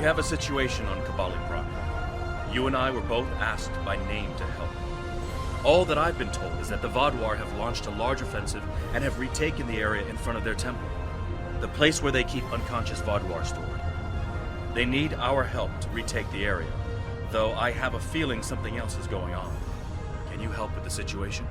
have a situation on Kobali Prime. You and I were both asked by name to help. All that I've been told is that the Vaadwaur have launched a large offensive and have retaken the area in front of their temple, the place where they keep unconscious Vaadwaur stored. They need our help to retake the area, though I have a feeling something else is going on. Can you help with the situation?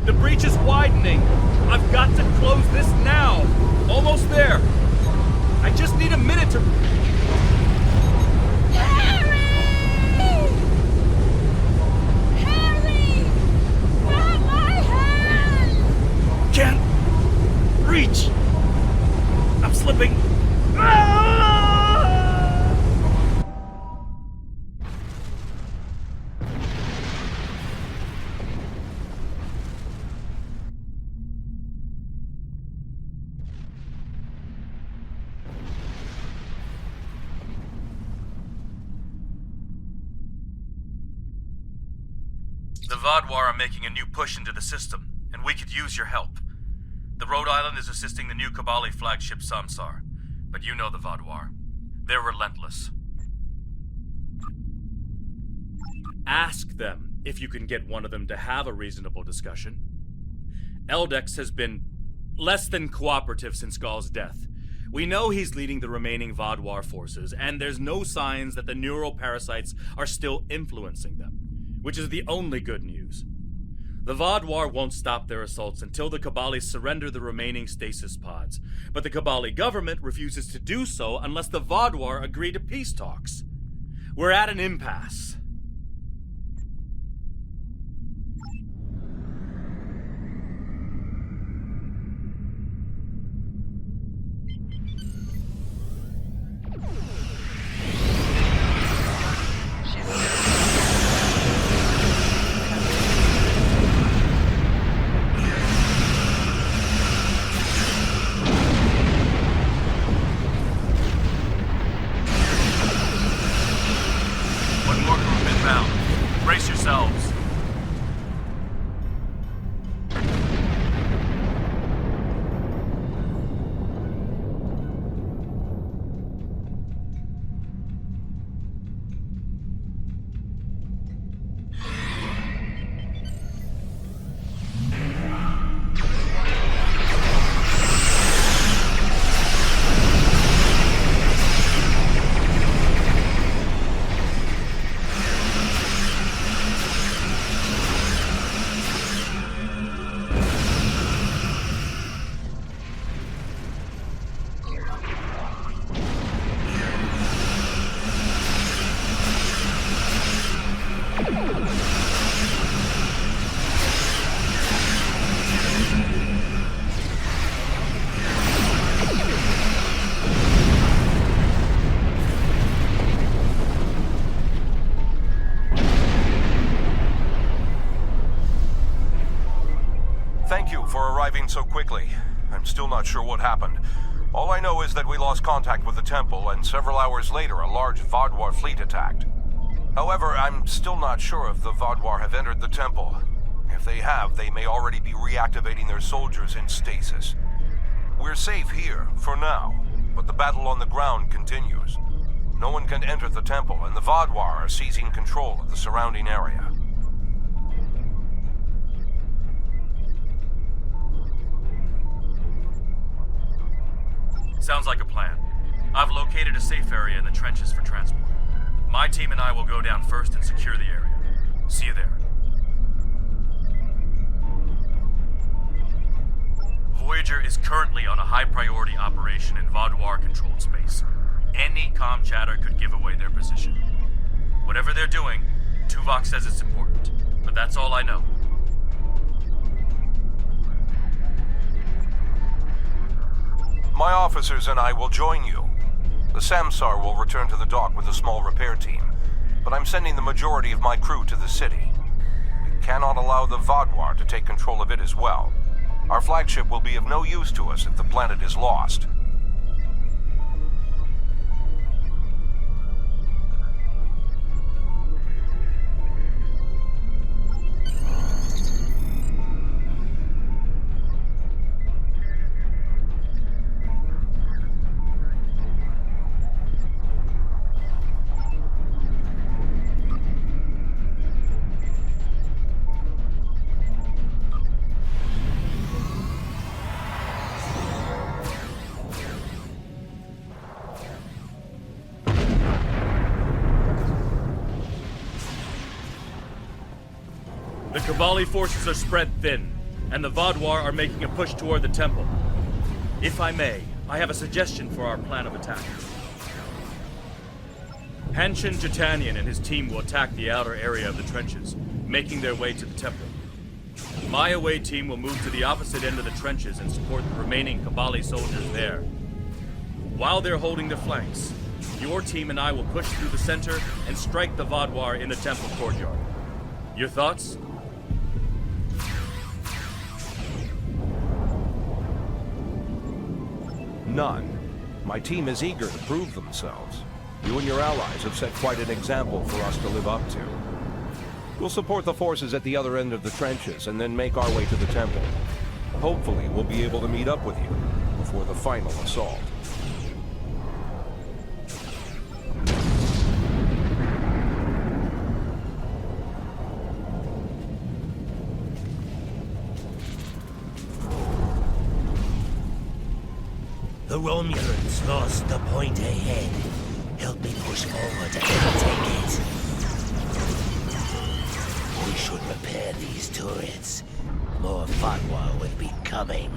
The breach is widening! I've got to close this now! Almost there! I just need a minute to... Harry! Harry! Grab my hand! Can't reach! I'm slipping! Ah! The Vaadwaur are making a new push into the system, and we could use your help. The Rhode Island is assisting the new Kobali flagship Samsar, but you know the Vaadwaur. They're relentless. Ask them if you can get one of them to have a reasonable discussion. Eldex has been less than cooperative since Gaul's death. We know he's leading the remaining Vaadwaur forces, and there's no signs that the neural parasites are still influencing them, which is the only good news. The Vaadwaur won't stop their assaults until the Kobali surrender the remaining stasis pods, but the Kobali government refuses to do so unless the Vaadwaur agree to peace talks. We're at an impasse. Brace yourselves. Thank you for arriving so quickly. I'm still not sure what happened. All I know is that we lost contact with the temple, and several hours later a large Vaadwaur fleet attacked. However, I'm still not sure if the Vaadwaur have entered the temple. If they have, they may already be reactivating their soldiers in stasis. We're safe here, for now, but the battle on the ground continues. No one can enter the temple, and the Vaadwaur are seizing control of the surrounding area. Sounds like a plan. I've located a safe area in the trenches for transport. My team and I will go down first and secure the area. See you there. Voyager is currently on a high-priority operation in Vaadwaur-controlled space. Any comm chatter could give away their position. Whatever they're doing, Tuvok says it's important, but that's all I know. My officers and I will join you. The Samsar will return to the dock with a small repair team, but I'm sending the majority of my crew to the city. We cannot allow the Vaadwaur to take control of it as well. Our flagship will be of no use to us if the planet is lost. The Kobali forces are spread thin, and the Vaadwaur are making a push toward the temple. If I may, I have a suggestion for our plan of attack. Hanchon Jetanian and his team will attack the outer area of the trenches, making their way to the temple. My away team will move to the opposite end of the trenches and support the remaining Kobali soldiers there. While they're holding their flanks, your team and I will push through the center and strike the Vaadwaur in the temple courtyard. Your thoughts? None. My team is eager to prove themselves. You and your allies have set quite an example for us to live up to. We'll support the forces at the other end of the trenches and then make our way to the temple. Hopefully, we'll be able to meet up with you before the final assault. The Romulans lost the point ahead. Help me push forward and overtake it. We should repair these turrets. More Vaadwaur will be coming.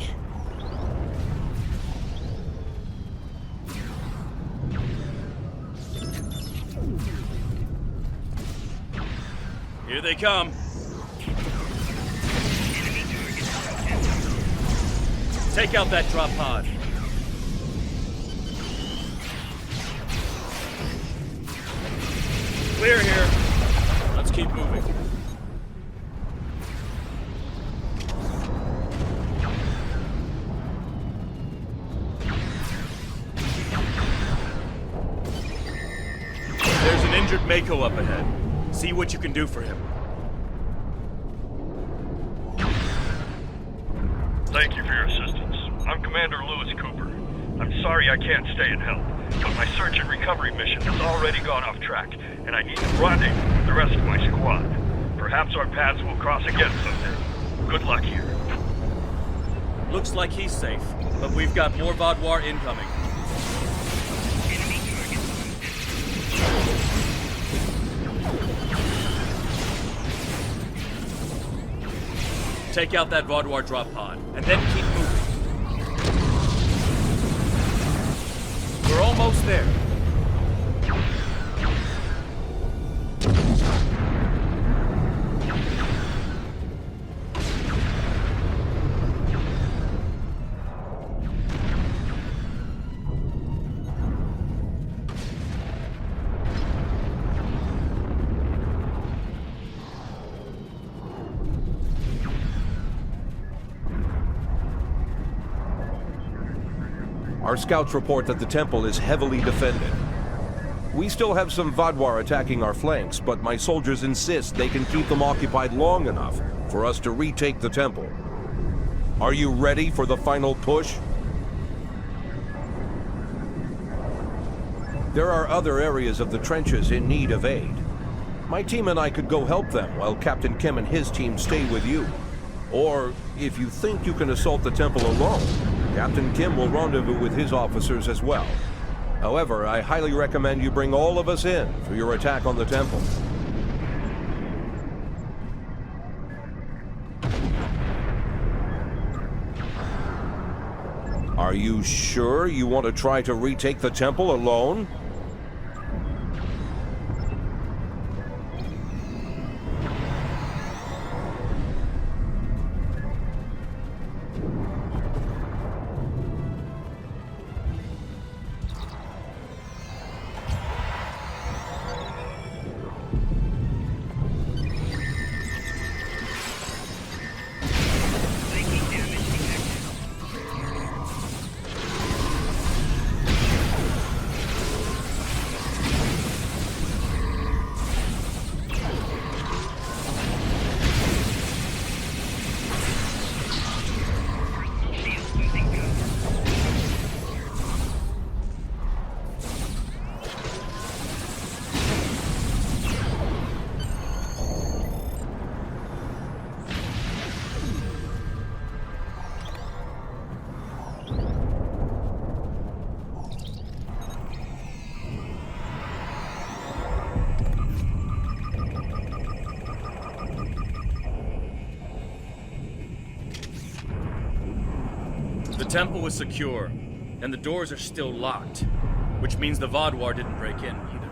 Here they come. Take out that drop pod. Clear here. Let's keep moving. There's an injured Mako up ahead. See what you can do for him. Thank you for your assistance. I'm Commander Lewis Cooper. I'm sorry I can't stay and help, but my search and recovery mission has already gone off track, and I need to rendezvous with the rest of my squad. Perhaps our paths will cross again someday. Good luck here. Looks like he's safe, but we've got more Vaadwaur incoming. Take out that Vaadwaur drop pod, and then keep moving. We're almost there. Our scouts report that the temple is heavily defended. We still have some Vaadwaur attacking our flanks, but my soldiers insist they can keep them occupied long enough for us to retake the temple. Are you ready for the final push? There are other areas of the trenches in need of aid. My team and I could go help them while Captain Kim and his team stay with you. Or, if you think you can assault the temple alone, Captain Kim will rendezvous with his officers as well. However, I highly recommend you bring all of us in for your attack on the temple. Are you sure you want to try to retake the temple alone? temple is secure, and the doors are still locked, which means the Vaadwaur didn't break in either.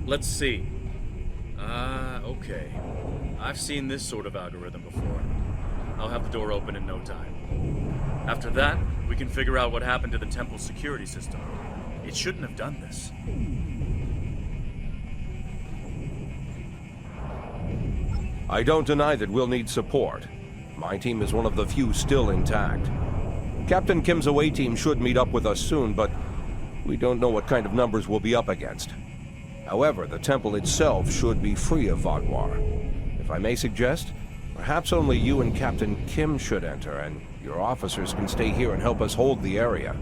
Let's see. Okay. I've seen this sort of algorithm before. I'll have the door open in no time. After that, we can figure out what happened to the temple's security system. It shouldn't have done this. I don't deny that we'll need support. My team is one of the few still intact. Captain Kim's away team should meet up with us soon, but we don't know what kind of numbers we'll be up against. However, the temple itself should be free of Vaadwaur. If I may suggest, perhaps only you and Captain Kim should enter, and your officers can stay here and help us hold the area.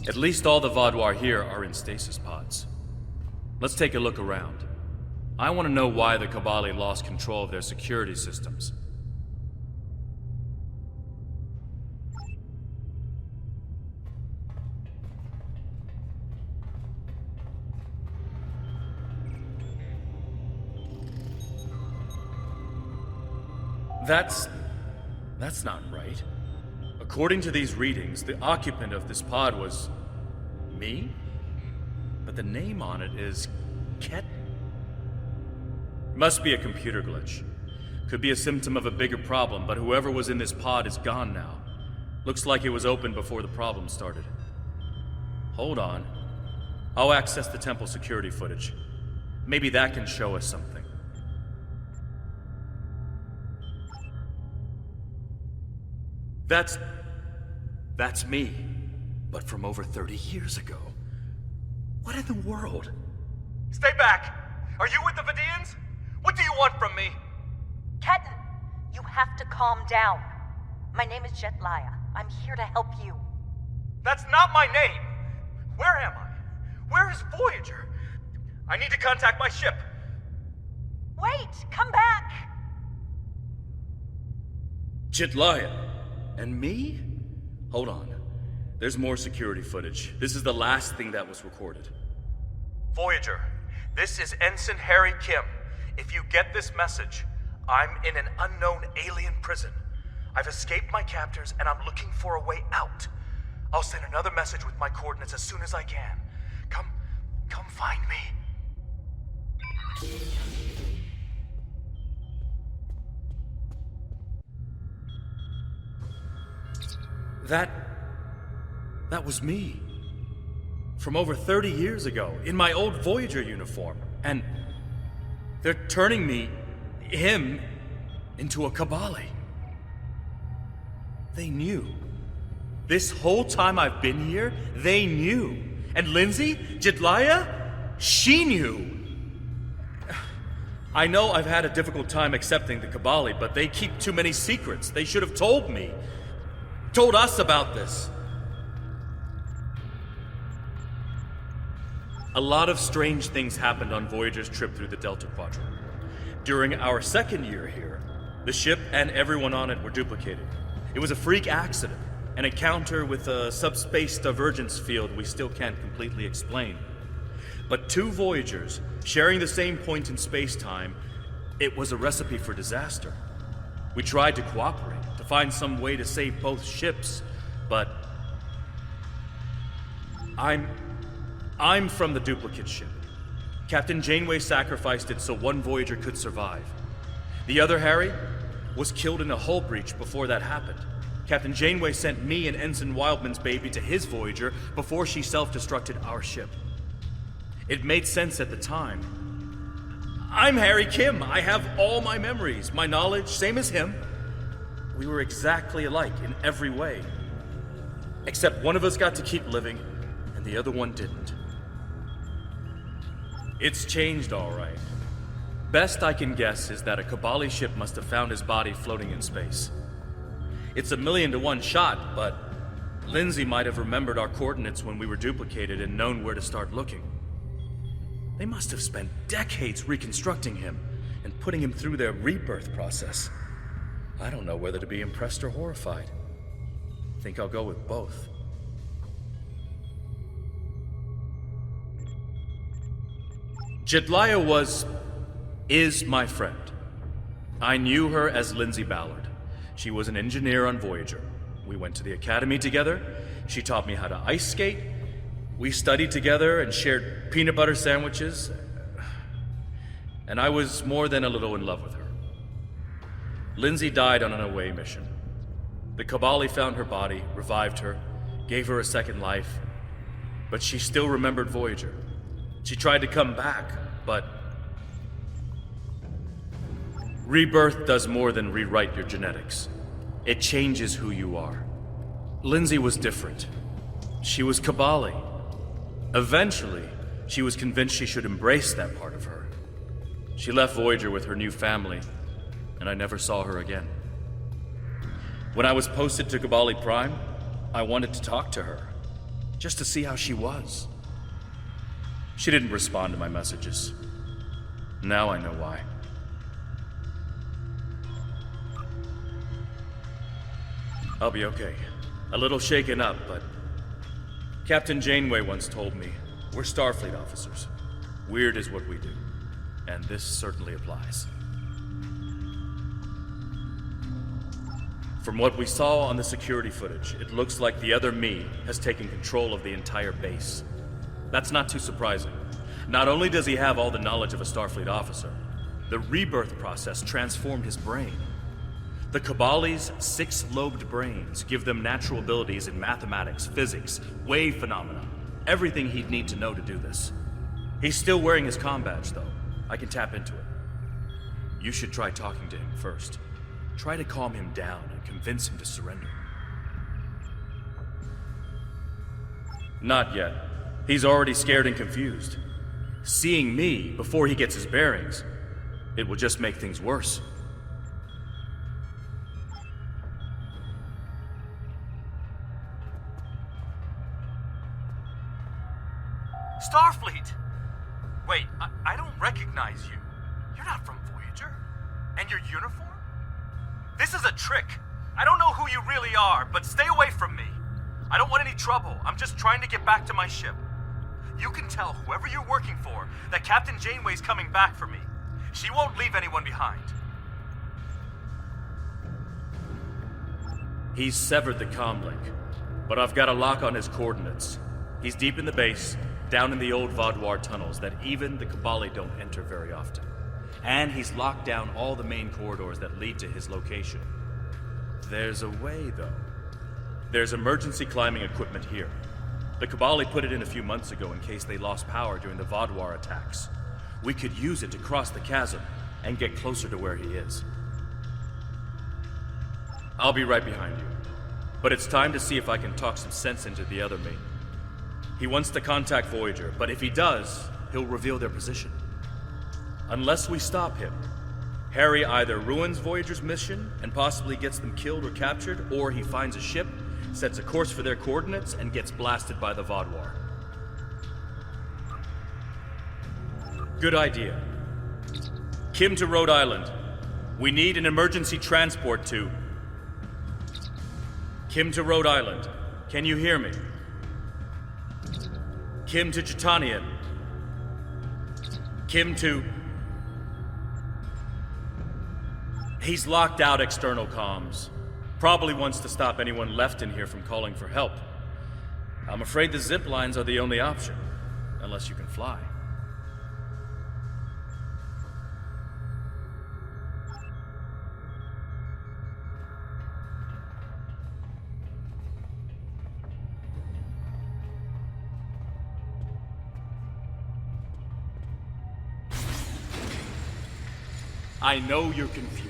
At least all the Vaadwaur here are in stasis pods. Let's take a look around. I want to know why the Kobali lost control of their security systems. That's not right. According to these readings, the occupant of this pod was me? But the name on it is Ket. Must be a computer glitch. Could be a symptom of a bigger problem, but whoever was in this pod is gone now. Looks like it was open before the problem started. Hold on. I'll access the temple security footage. Maybe that can show us something. That's me, but from over 30 years ago. What in the world? Stay back! Are you with the Vaadians? What do you want from me? Ketan, you have to calm down. My name is Jetlaia. I'm here to help you. That's not my name! Where am I? Where is Voyager? I need to contact my ship. Wait! Come back! Jetlaia? And me? Hold on. There's more security footage. This is the last thing that was recorded. Voyager, this is Ensign Harry Kim. If you get this message, I'm in an unknown alien prison. I've escaped my captors and I'm looking for a way out. I'll send another message with my coordinates as soon as I can. Come find me. That was me. From over 30 years ago, in my old Voyager uniform. And they're turning him, into a Kobali. They knew. This whole time I've been here, they knew. And Lindsay, Jetlaia, she knew. I know I've had a difficult time accepting the Kobali, but they keep too many secrets. They should have told me. Told us about this. A lot of strange things happened on Voyager's trip through the Delta Quadrant. During our second year here, the ship and everyone on it were duplicated. It was a freak accident, an encounter with a subspace divergence field we still can't completely explain. But two Voyagers, sharing the same point in space-time, it was a recipe for disaster. We tried to cooperate, to find some way to save both ships, but I'm from the duplicate ship. Captain Janeway sacrificed it so one Voyager could survive. The other, Harry, was killed in a hull breach before that happened. Captain Janeway sent me and Ensign Wildman's baby to his Voyager before she self-destructed our ship. It made sense at the time. I'm Harry Kim. I have all my memories, my knowledge, same as him. We were exactly alike in every way. Except one of us got to keep living, and the other one didn't. It's changed, all right. Best I can guess is that a Kobali ship must have found his body floating in space. It's a 1,000,000 to 1 shot, but Lindsay might have remembered our coordinates when we were duplicated and known where to start looking. They must have spent decades reconstructing him and putting him through their rebirth process. I don't know whether to be impressed or horrified. Think I'll go with both. Jetlaia is my friend. I knew her as Lindsay Ballard. She was an engineer on Voyager. We went to the academy together. She taught me how to ice skate. We studied together and shared peanut butter sandwiches. And I was more than a little in love with her. Lindsay died on an away mission. The Kobali found her body, revived her, gave her a second life. But she still remembered Voyager. She tried to come back, but... Rebirth does more than rewrite your genetics. It changes who you are. Lindsay was different. She was Kobali. Eventually, she was convinced she should embrace that part of her. She left Voyager with her new family, and I never saw her again. When I was posted to Kobali Prime, I wanted to talk to her, just to see how she was. She didn't respond to my messages. Now I know why. I'll be okay. A little shaken up, but Captain Janeway once told me, we're Starfleet officers. Weird is what we do. And this certainly applies. From what we saw on the security footage, it looks like the other me has taken control of the entire base. That's not too surprising. Not only does he have all the knowledge of a Starfleet officer, the rebirth process transformed his brain. The Kobali's 6-lobed brains give them natural abilities in mathematics, physics, wave phenomena, everything he'd need to know to do this. He's still wearing his comm badge, though. I can tap into it. You should try talking to him first. Try to calm him down and convince him to surrender. Not yet. He's already scared and confused. Seeing me before he gets his bearings, it will just make things worse. Starfleet! Wait, I don't recognize you. You're not from Voyager. And your uniform? This is a trick. I don't know who you really are, but stay away from me. I don't want any trouble. I'm just trying to get back to my ship. You can tell whoever you're working for that Captain Janeway's coming back for me. She won't leave anyone behind. He's severed the comm link, but I've got a lock on his coordinates. He's deep in the base, down in the old Vaadwaur tunnels that even the Kobali don't enter very often. And he's locked down all the main corridors that lead to his location. There's a way, though. There's emergency climbing equipment here. The Kobali put it in a few months ago in case they lost power during the Vaadwaur attacks. We could use it to cross the chasm and get closer to where he is. I'll be right behind you. But it's time to see if I can talk some sense into the other me. He wants to contact Voyager, but if he does, he'll reveal their position. Unless we stop him, Harry either ruins Voyager's mission and possibly gets them killed or captured, or he finds a ship, sets a course for their coordinates, and gets blasted by the Vaadwaur. Good idea. Kim to Rhode Island. We need an emergency transport to... Kim to Rhode Island. Can you hear me? Kim to Jetanian. Kim to... He's locked out external comms. Probably wants to stop anyone left in here from calling for help. I'm afraid the zip lines are the only option, unless you can fly. I know you're confused,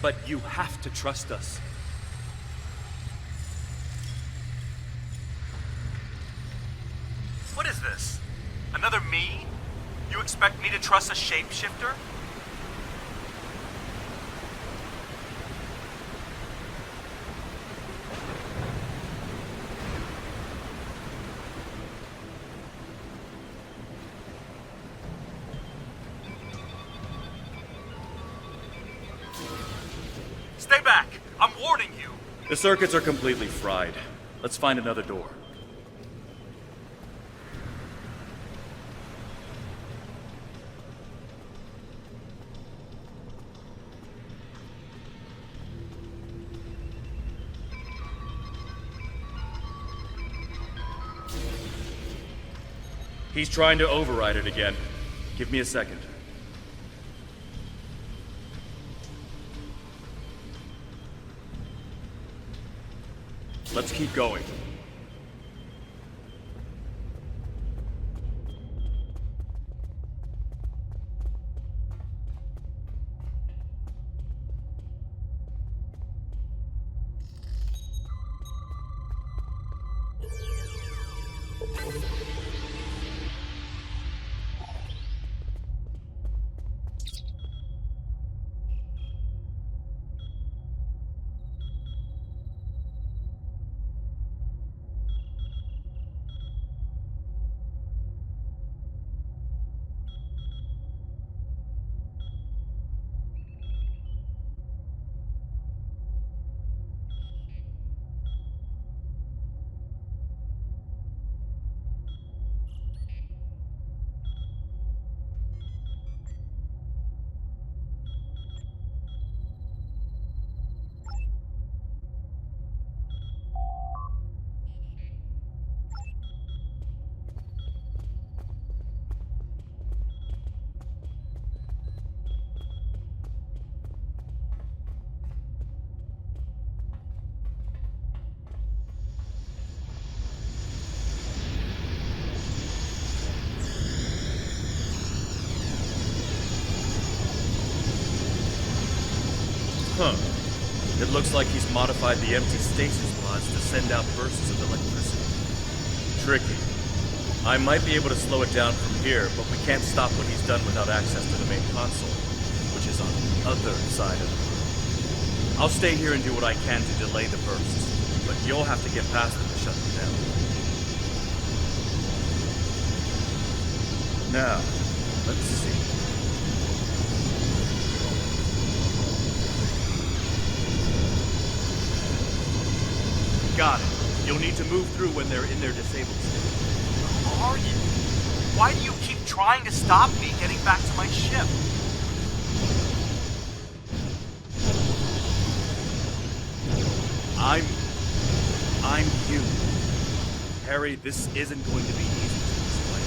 but you have to trust us. What is this? Another me? You expect me to trust a shapeshifter? Stay back! I'm warning you! The circuits are completely fried. Let's find another door. He's trying to override it again. Give me a second. Let's keep going. Huh. It looks like he's modified the empty stasis pods to send out bursts of electricity. Tricky. I might be able to slow it down from here, but we can't stop what he's done without access to the main console, which is on the other side of the room. I'll stay here and do what I can to delay the bursts, but you'll have to get past them to shut them down. Now, let's see. Got it. You'll need to move through when they're in their disabled state. Who are you? Why do you keep trying to stop me getting back to my ship? I'm you. Harry, this isn't going to be easy to explain.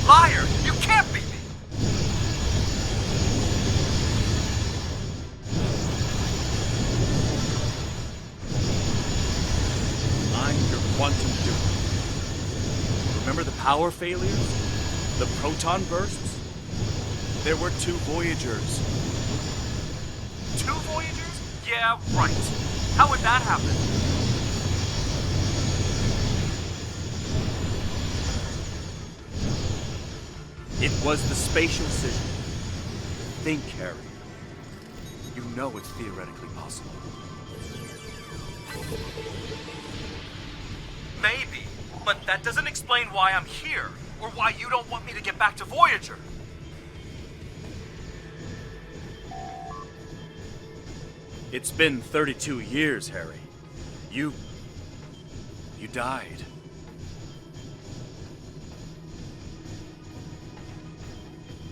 Liar! You can't be me! I'm your quantum dupe. Remember the power failures? The proton bursts? There were 2 Voyagers. 2 Voyagers? Yeah, right. How would that happen? It was the spatial scission. Think, Harry. You know it's theoretically possible. Maybe, but that doesn't explain why I'm here, or why you don't want me to get back to Voyager. It's been 32 years, Harry. You died.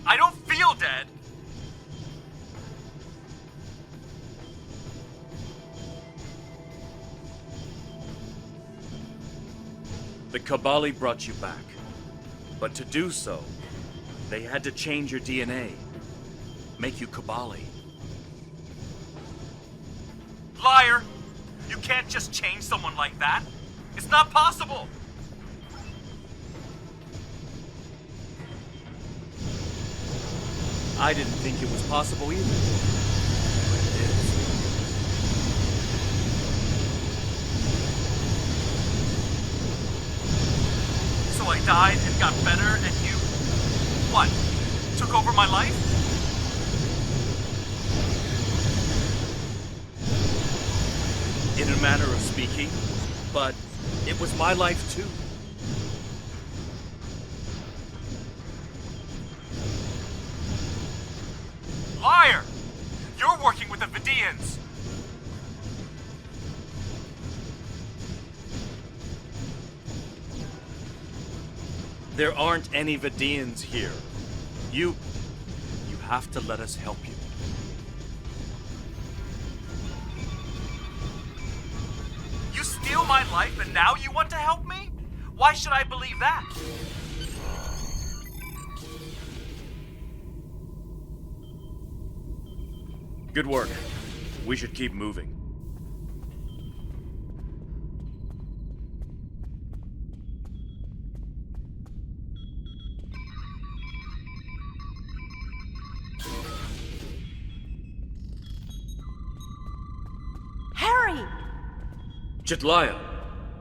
I don't feel dead. The Kobali brought you back. But to do so, they had to change your DNA. Make you Kobali. Liar! You can't just change someone like that. It's not possible. I didn't think it was possible either. But it is. So I died and got better, and you... what? Took over my life? In a manner of speaking, but it was my life too. Liar! You're working with the Vidians! There aren't any Vidians here. You have to let us help you. You steal my life and now you want to help me? Why should I believe that? Good work. We should keep moving. Harry! Jetlaia,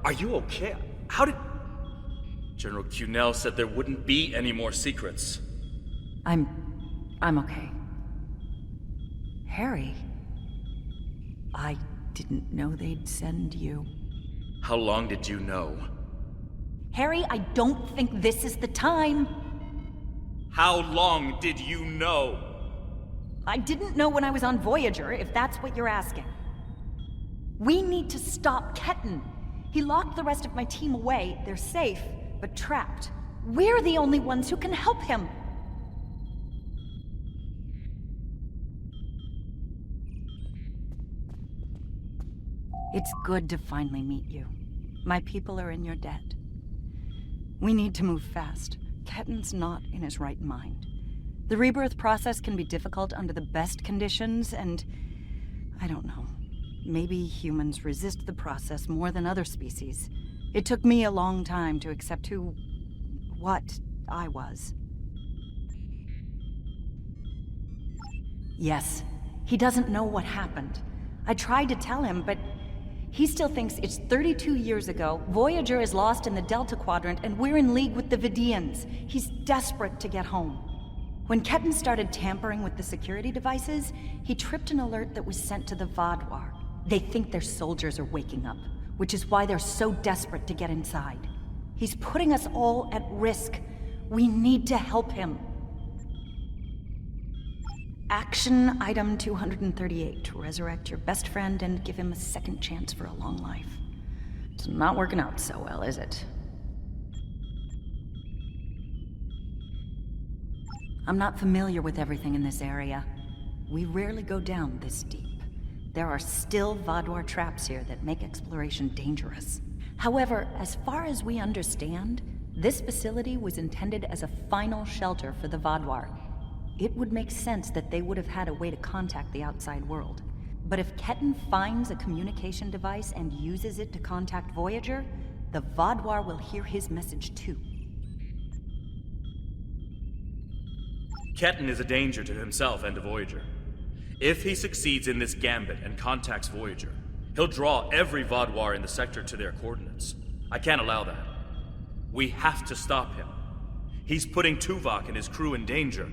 are you okay? How did... General Cunell said there wouldn't be any more secrets. I'm okay. Harry, I didn't know they'd send you. How long did you know? Harry, I don't think this is the time. How long did you know? I didn't know when I was on Voyager, if that's what you're asking. We need to stop Ketan. He locked the rest of my team away. They're safe, but trapped. We're the only ones who can help him. It's good to finally meet you. My people are in your debt. We need to move fast. Ketan's not in his right mind. The rebirth process can be difficult under the best conditions, and I don't know. Maybe humans resist the process more than other species. It took me a long time to accept what I was. Yes, he doesn't know what happened. I tried to tell him, but he still thinks it's 32 years ago, Voyager is lost in the Delta Quadrant, and we're in league with the Vidians. He's desperate to get home. When Ketan started tampering with the security devices, he tripped an alert that was sent to the Vaadwaur. They think their soldiers are waking up, which is why they're so desperate to get inside. He's putting us all at risk. We need to help him. Action item 238, to resurrect your best friend and give him a second chance for a long life. It's not working out so well, is it? I'm not familiar with everything in this area. We rarely go down this deep. There are still Vaadwaur traps here that make exploration dangerous. However, as far as we understand, this facility was intended as a final shelter for the Vaadwaur. It would make sense that they would have had a way to contact the outside world. But if Ketan finds a communication device and uses it to contact Voyager, the Vaadwaur will hear his message too. Ketan is a danger to himself and to Voyager. If he succeeds in this gambit and contacts Voyager, he'll draw every Vaadwaur in the sector to their coordinates. I can't allow that. We have to stop him. He's putting Tuvok and his crew in danger.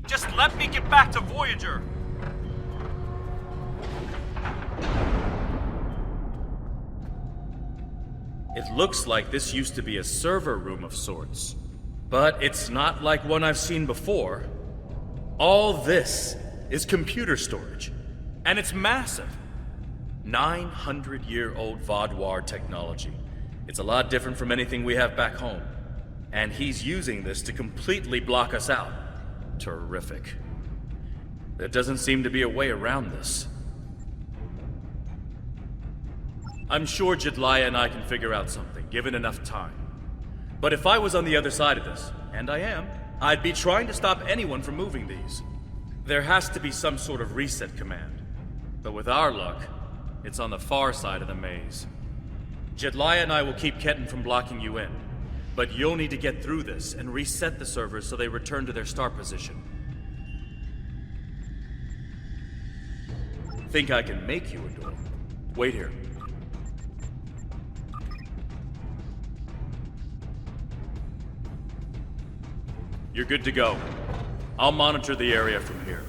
Just let me get back to Voyager! It looks like this used to be a server room of sorts. But it's not like one I've seen before. All this is computer storage. And it's massive. 900-year-old Vaadwaur technology. It's a lot different from anything we have back home. And he's using this to completely block us out. terrific. There doesn't seem to be a way around this. I'm sure Jedliah and I can figure out something, given enough time. But if I was on the other side of this, and I am, I'd be trying to stop anyone from moving these. There has to be some sort of reset command. But with our luck, it's on the far side of the maze. Jedliah and I will keep Ketan from blocking you in. But you'll need to get through this and reset the servers so they return to their start position. Think I can make you a door? Wait here. You're good to go. I'll monitor the area from here.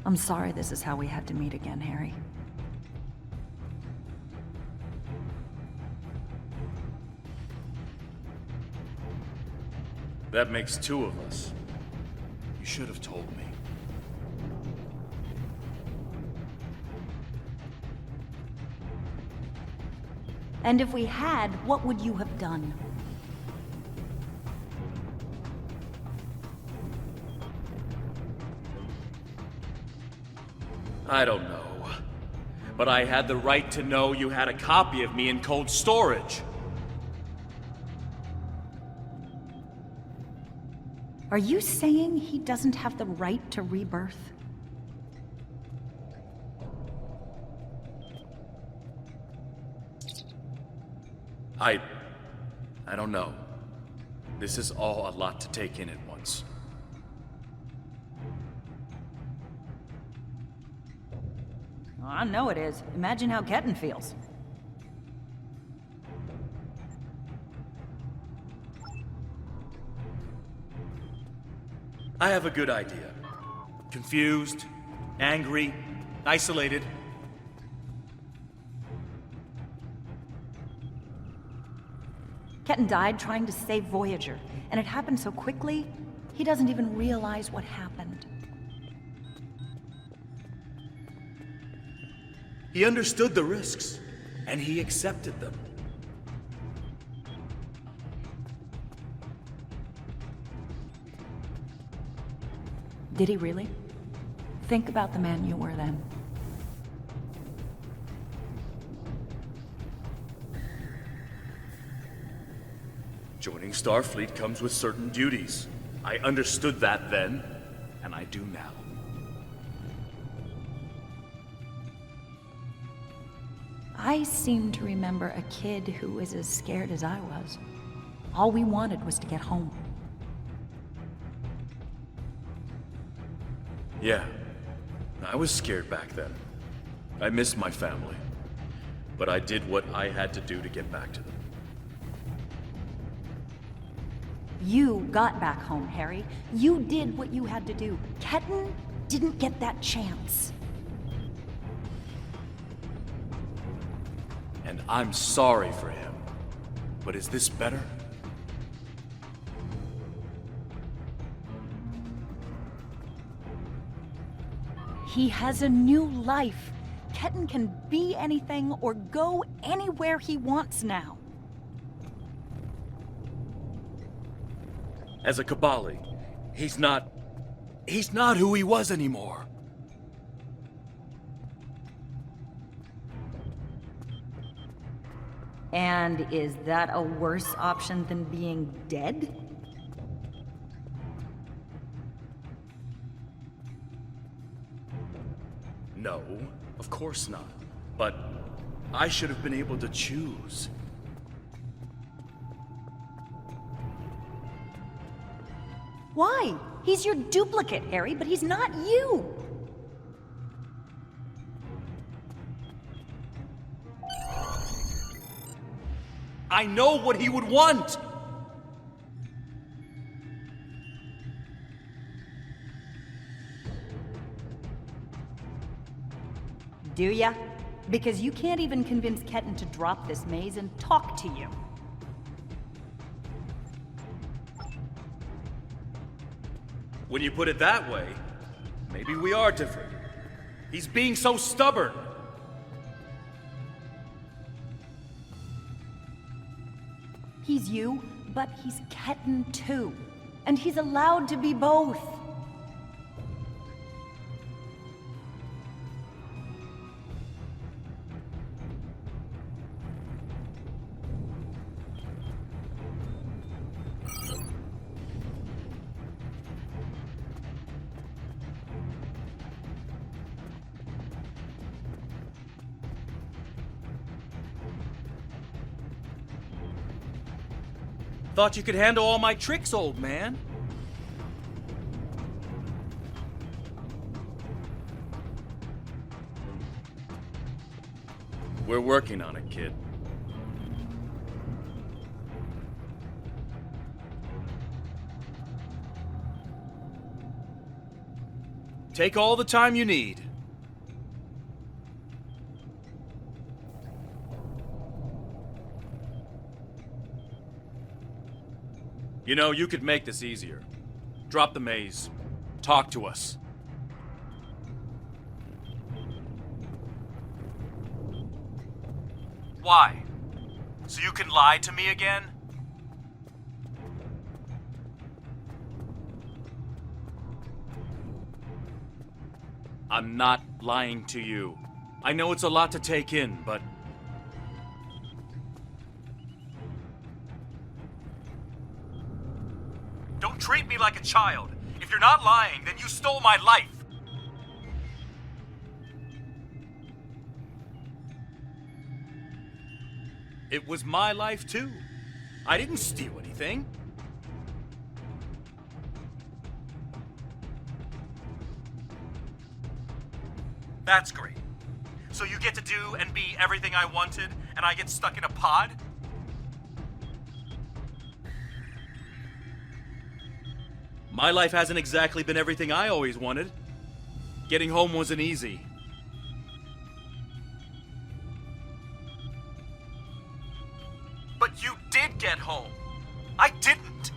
I'm sorry this is how we had to meet again, Harry. That makes two of us. You should have told me. And if we had, what would you have done? I don't know. But I had the right to know you had a copy of me in cold storage. Are you saying he doesn't have the right to rebirth? I don't know. This is all a lot to take in at once. I know it is. Imagine how Ketan feels. I have a good idea. Confused, angry, isolated. Ketan died trying to save Voyager, and it happened so quickly, he doesn't even realize what happened. He understood the risks, and he accepted them. Did he really? Think about the man you were then. Joining Starfleet comes with certain duties. I understood that then, and I do now. I seem to remember a kid who was as scared as I was. All we wanted was to get home. Yeah, I was scared back then. I missed my family. But I did what I had to do to get back to them. You got back home, Harry. You did what you had to do. Ketan didn't get that chance. And I'm sorry for him. But is this better? He has a new life. Ketan can be anything or go anywhere he wants now. As a Kobali, he's not who he was anymore. And is that a worse option than being dead? No, of course not. But I should have been able to choose. Why? He's your duplicate, Harry, but he's not you. I know what he would want! Do ya? Because you can't even convince Ketan to drop this maze and talk to you. When you put it that way, maybe we are different. He's being so stubborn. He's you, but he's Ketan too. And he's allowed to be both. Thought you could handle all my tricks, old man. We're working on it, kid. Take all the time you need. You know, you could make this easier. Drop the maze. Talk to us. Why? So you can lie to me again? I'm not lying to you. I know it's a lot to take in, but... Don't treat me like a child. If you're not lying, then you stole my life. It was my life, too. I didn't steal anything. That's great. So you get to do and be everything I wanted, and I get stuck in a pod? My life hasn't exactly been everything I always wanted. Getting home wasn't easy. But you did get home. I didn't.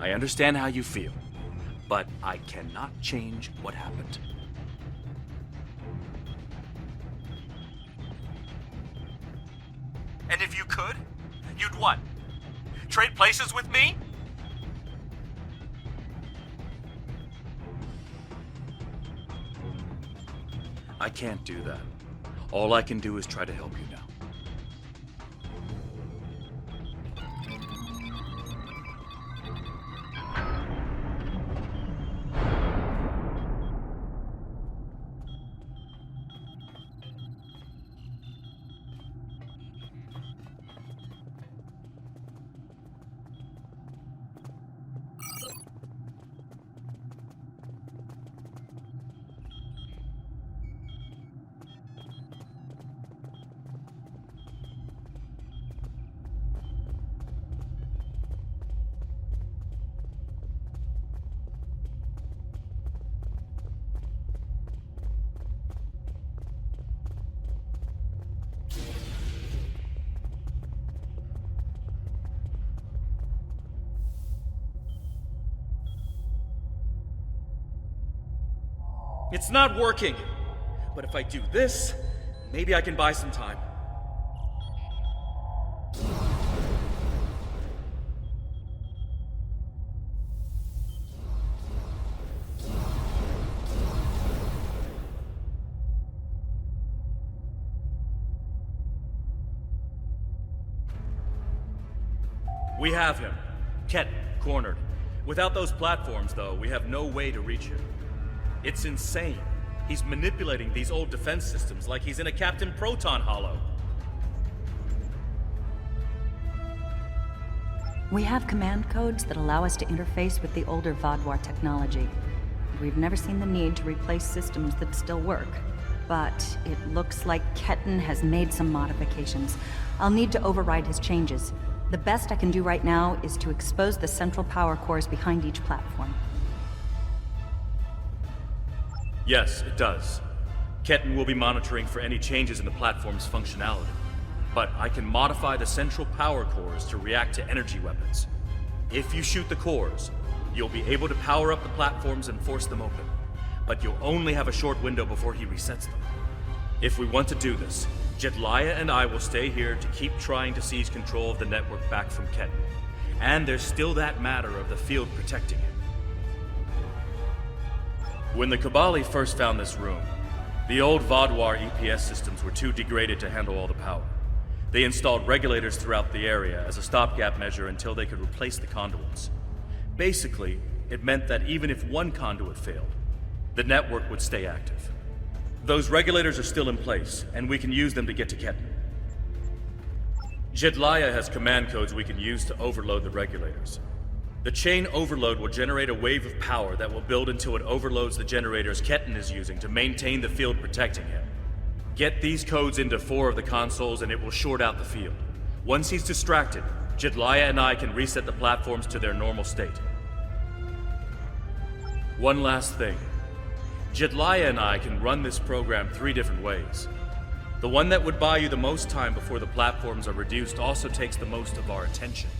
I understand how you feel, but I cannot change what happened. And if you could, you'd what? Trade places with me? I can't do that. All I can do is try to help you now. It's not working. But if I do this, maybe I can buy some time. We have him. Ket, cornered. Without those platforms, though, we have no way to reach him. It's insane. He's manipulating these old defense systems like he's in a Captain Proton Hollow. We have command codes that allow us to interface with the older Vaadwaur technology. We've never seen the need to replace systems that still work. But it looks like Ketan has made some modifications. I'll need to override his changes. The best I can do right now is to expose the central power cores behind each platform. Yes, it does. Ketan will be monitoring for any changes in the platform's functionality. but I can modify the central power cores to react to energy weapons. If you shoot the cores, you'll be able to power up the platforms and force them open, but you'll only have a short window before he resets them. If we want to do this, Jetlaia and I will stay here to keep trying to seize control of the network back from Ketan. And there's still that matter of the field protecting him. When the Kobali first found this room, the old Vaadwaur EPS systems were too degraded to handle all the power. They installed regulators throughout the area as a stopgap measure until they could replace the conduits. Basically, it meant that even if one conduit failed, the network would stay active. Those regulators are still in place, and we can use them to get to Ketan. Jetlaia has command codes we can use to overload the regulators. The chain overload will generate a wave of power that will build until it overloads the generators Ketan is using to maintain the field protecting him. Get these codes into 4 of the consoles and it will short out the field. Once he's distracted, Jetlaia and I can reset the platforms to their normal state. One last thing. Jetlaia and I can run this program 3 different ways. The one that would buy you the most time before the platforms are reduced also takes the most of our attention.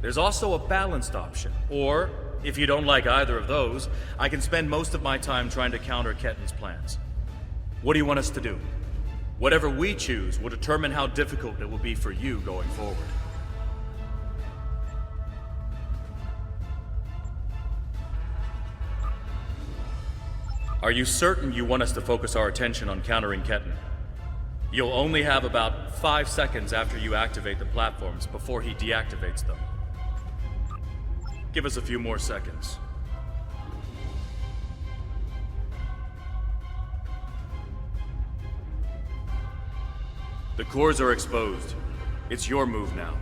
There's also a balanced option, or, if you don't like either of those, I can spend most of my time trying to counter Ketan's plans. What do you want us to do? Whatever we choose will determine how difficult it will be for you going forward. Are you certain you want us to focus our attention on countering Ketan? You'll only have about 5 seconds after you activate the platforms before he deactivates them. Give us a few more seconds. The cores are exposed. It's your move now.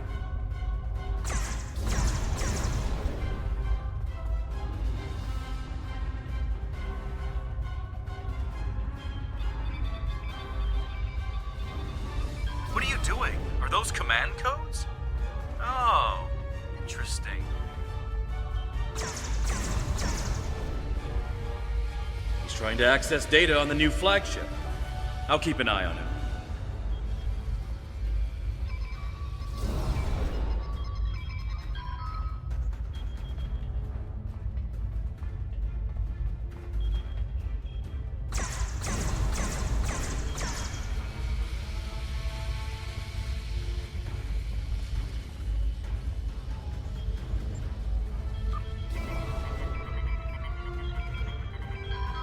What are you doing? Are those command codes? Oh, interesting. He's trying to access data on the new flagship. I'll keep an eye on him.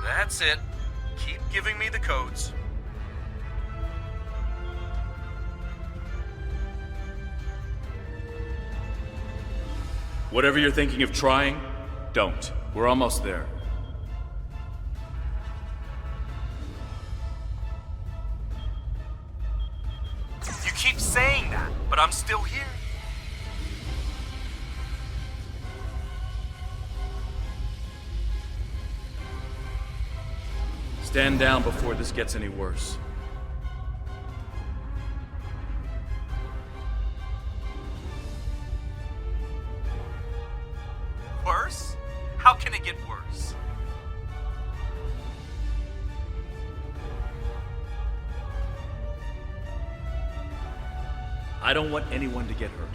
That's it. Keep giving me the codes. Whatever you're thinking of trying, don't. We're almost there. You keep saying that, but I'm still here. Stand down before this gets any worse. Worse? How can it get worse? I don't want anyone to get hurt.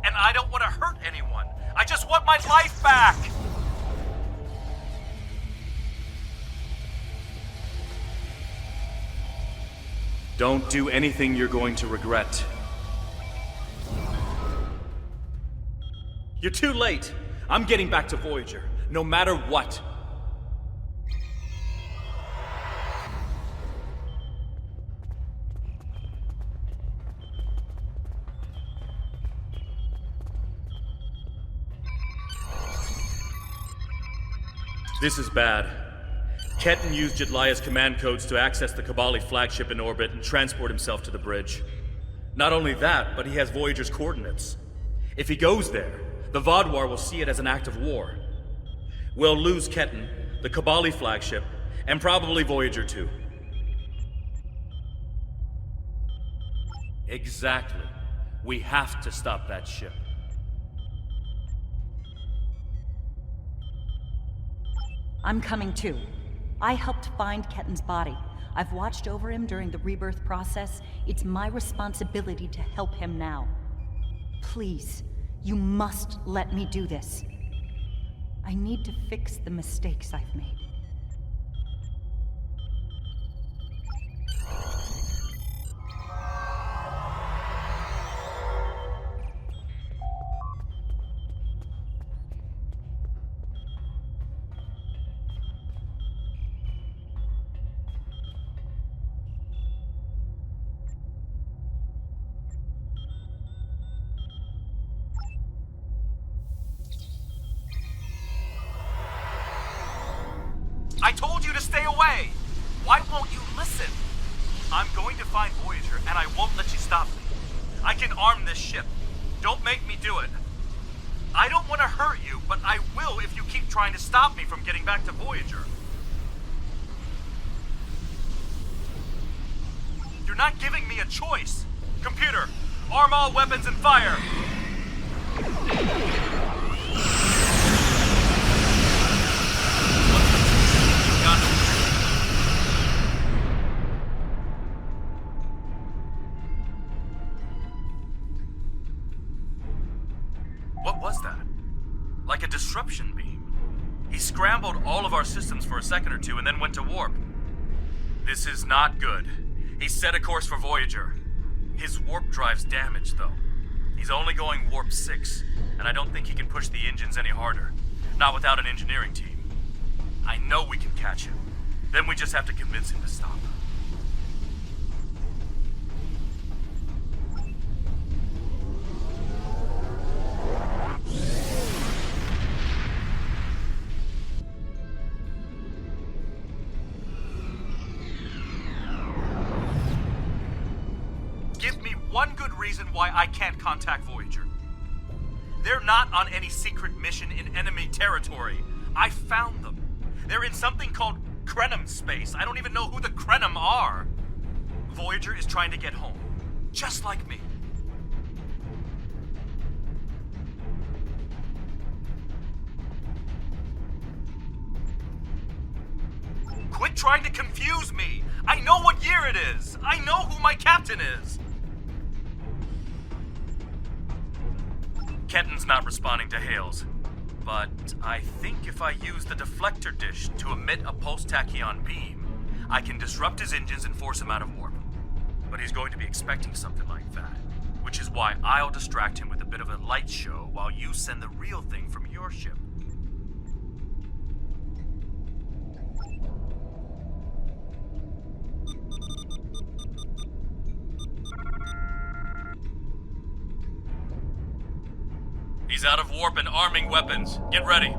And I don't want to hurt anyone. I just want my life back! Don't do anything you're going to regret. You're too late. I'm getting back to Voyager, no matter what. This is bad. Ketan used Jetlaia's command codes to access the Kobali flagship in orbit and transport himself to the bridge. Not only that, but he has Voyager's coordinates. If he goes there, the Vaadwaur will see it as an act of war. We'll lose Ketan, the Kobali flagship, and probably Voyager too. Exactly. We have to stop that ship. I'm coming too. I helped find Ketten's body. I've watched over him during the rebirth process. It's my responsibility to help him now. Please, you must let me do this. I need to fix the mistakes I've made. I told you to stay away! Why won't you listen? I'm going to find Voyager, and I won't let you stop me. I can arm this ship. Don't make me do it. I don't want to hurt you, but I will if you keep trying to stop me from getting back to Voyager. You're not giving me a choice. Computer, arm all weapons and fire! What was that? Like a disruption beam. He scrambled all of our systems for a second or two and then went to warp. This is not good. He set a course for Voyager. His warp drive's damaged, though. He's only going warp 6, and I don't think he can push the engines any harder. Not without an engineering team. I know we can catch him. Then we just have to convince him to stop. Give me one good reason why I can't contact Voyager. They're not on any secret mission in enemy territory. I found them. They're in something called Krenim space. I don't even know who the Krenim are. Voyager is trying to get home. Just like me. Quit trying to confuse me! I know what year it is! I know who my captain is! Ketten's not responding to hails, but I think if I use the deflector dish to emit a pulse-tachyon beam, I can disrupt his engines and force him out of warp. But he's going to be expecting something like that, which is why I'll distract him with a bit of a light show while you send the real thing from your ship. He's out of warp and arming weapons. Get ready.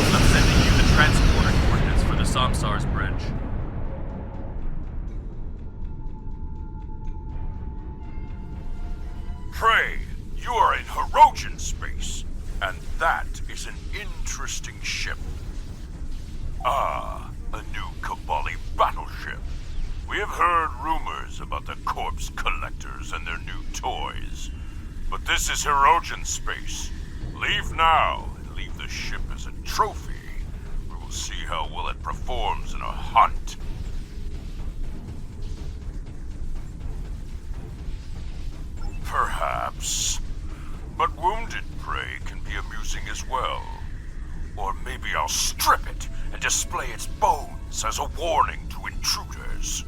I'm sending you the transporter coordinates for the Samsar's bridge. Prey, you are in Hanchon space, and that is an interesting ship. Ah, a new Kobali battleship. We have heard rumors about the corpse collectors and their new toys. But this is Hanchon space. Leave now and leave the ship as a trophy. We will see how well it performs in a hunt. Perhaps. But wounded prey can be amusing as well. Or maybe I'll strip it and display its bones as a warning to intruders.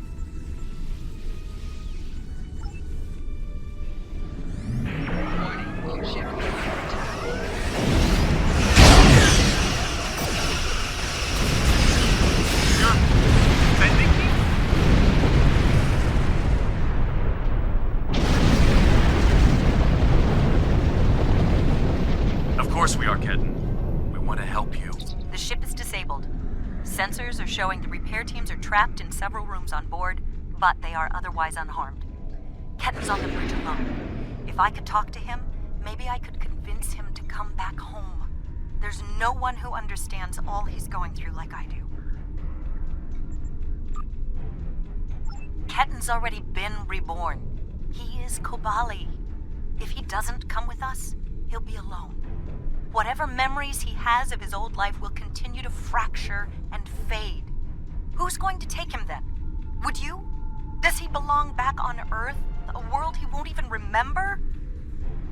You're defending me? Of course we are, Ketten. We want to help you. The ship is disabled. Sensors are showing the repair teams are trapped in several rooms on board, but they are otherwise unharmed. Ketten's on the bridge alone. If I could talk to him, maybe I could convince him to come back home. There's no one who understands all he's going through like I do. Ketten's already been reborn. He is Kobali. If he doesn't come with us, he'll be alone. Whatever memories he has of his old life will continue to fracture and fade. Who's going to take him then? Would you? Does he belong back on Earth, a world he won't even remember?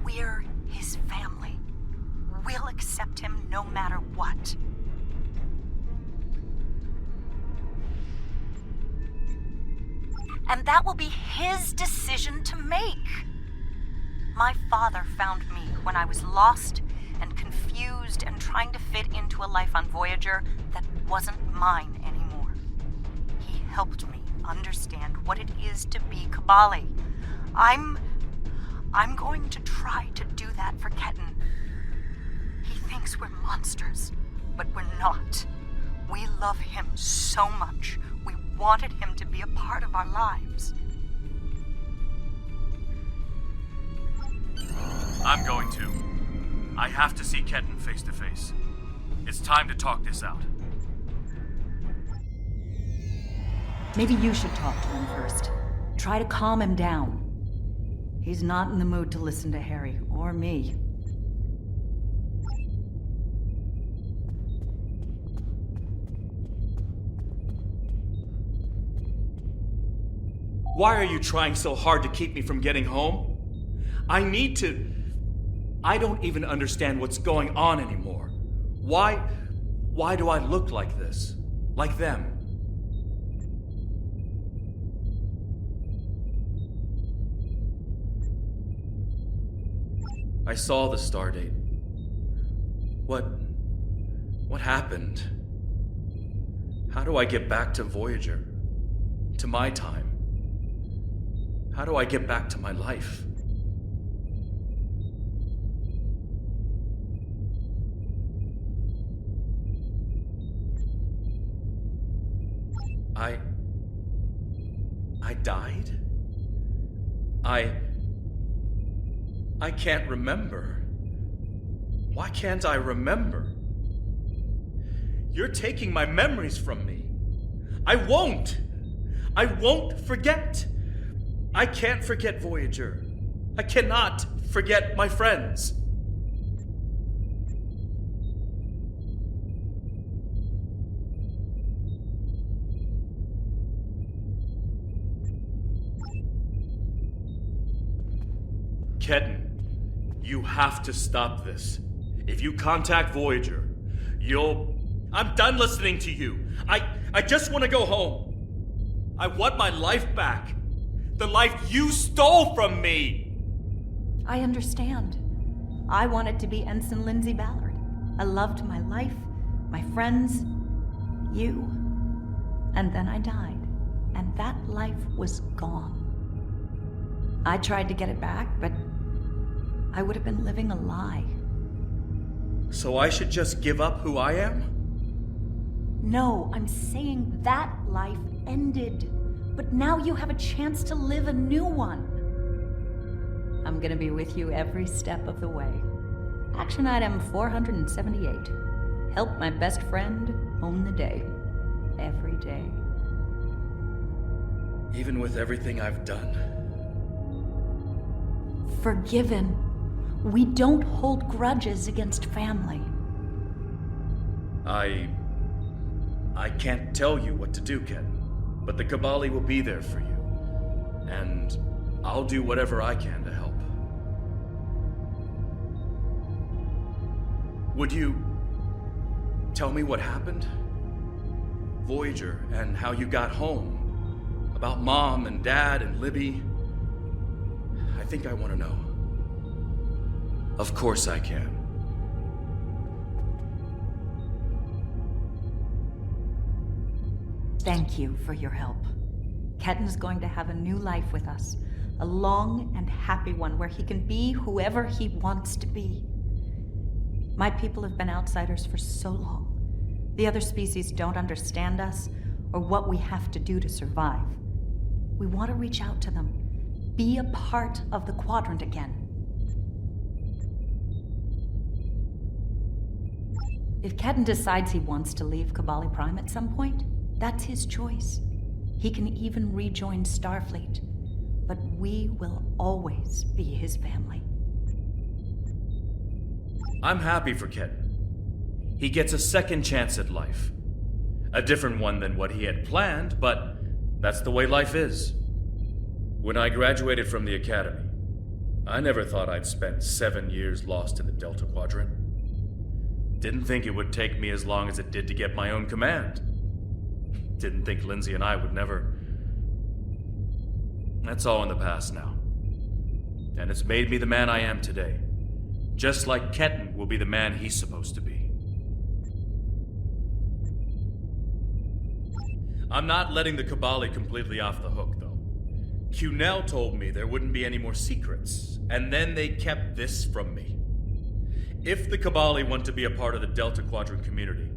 We're his family. We'll accept him no matter what. And that will be his decision to make. My father found me when I was lost and confused and trying to fit into a life on Voyager that wasn't mine anymore. He helped me understand what it is to be Kobali. I'm going to try to do that for Ketan. He thinks we're monsters, but we're not. We love him so much. We wanted him to be a part of our lives. I'm going to. I have to see Ketan face to face. It's time to talk this out. Maybe you should talk to him first. Try to calm him down. He's not in the mood to listen to Harry or me. Why are you trying so hard to keep me from getting home? I don't even understand what's going on anymore. Why do I look like this? Like them? I saw the stardate. What happened? How do I get back to Voyager? To my time? How do I get back to my life? I died? I can't remember. Why can't I remember? You're taking my memories from me. I won't forget. I can't forget Voyager. I cannot forget my friends. Ketan, you have to stop this. If you contact Voyager, I'm done listening to you. I just want to go home. I want my life back. The life you stole from me! I understand. I wanted to be Ensign Lindsay Ballard. I loved my life, my friends, you. And then I died, and that life was gone. I tried to get it back, but I would have been living a lie. So I should just give up who I am? No, I'm saying that life ended. But now you have a chance to live a new one. I'm gonna be with you every step of the way. Action item 478. Help my best friend own the day. Every day. Even with everything I've done. Forgiven. We don't hold grudges against family. I can't tell you what to do, Ken. But the Kobali will be there for you. And I'll do whatever I can to help. Would you tell me what happened? Voyager and how you got home. About Mom and Dad and Libby. I think I want to know. Of course I can. Thank you for your help. Ketan's going to have a new life with us. A long and happy one where he can be whoever he wants to be. My people have been outsiders for so long. The other species don't understand us or what we have to do to survive. We want to reach out to them. Be a part of the Quadrant again. If Ketan decides he wants to leave Kobali Prime at some point, that's his choice. He can even rejoin Starfleet. but we will always be his family. I'm happy for Ketan. He gets a second chance at life. A different one than what he had planned, but that's the way life is. When I graduated from the academy, I never thought I'd spend 7 years lost in the Delta Quadrant. Didn't think it would take me as long as it did to get my own command. Didn't think Lindsay and I would never... That's all in the past now. And it's made me the man I am today. Just like Ketan will be the man he's supposed to be. I'm not letting the Kobali completely off the hook, though. Cunell told me there wouldn't be any more secrets, and then they kept this from me. If the Kobali want to be a part of the Delta Quadrant community,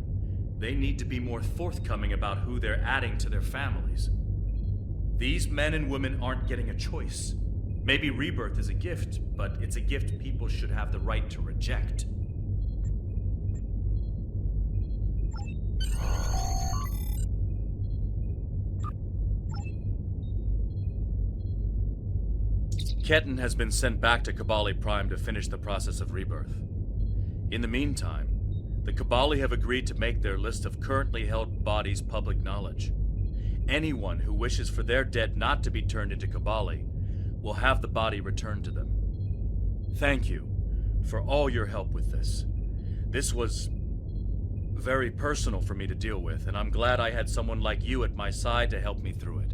they need to be more forthcoming about who they're adding to their families. These men and women aren't getting a choice. Maybe rebirth is a gift, but it's a gift people should have the right to reject. Ketan has been sent back to Kobali Prime to finish the process of rebirth. In the meantime, the Kobali have agreed to make their list of currently held bodies public knowledge. Anyone who wishes for their dead not to be turned into Kobali will have the body returned to them. Thank you for all your help with this. This was very personal for me to deal with, and I'm glad I had someone like you at my side to help me through it.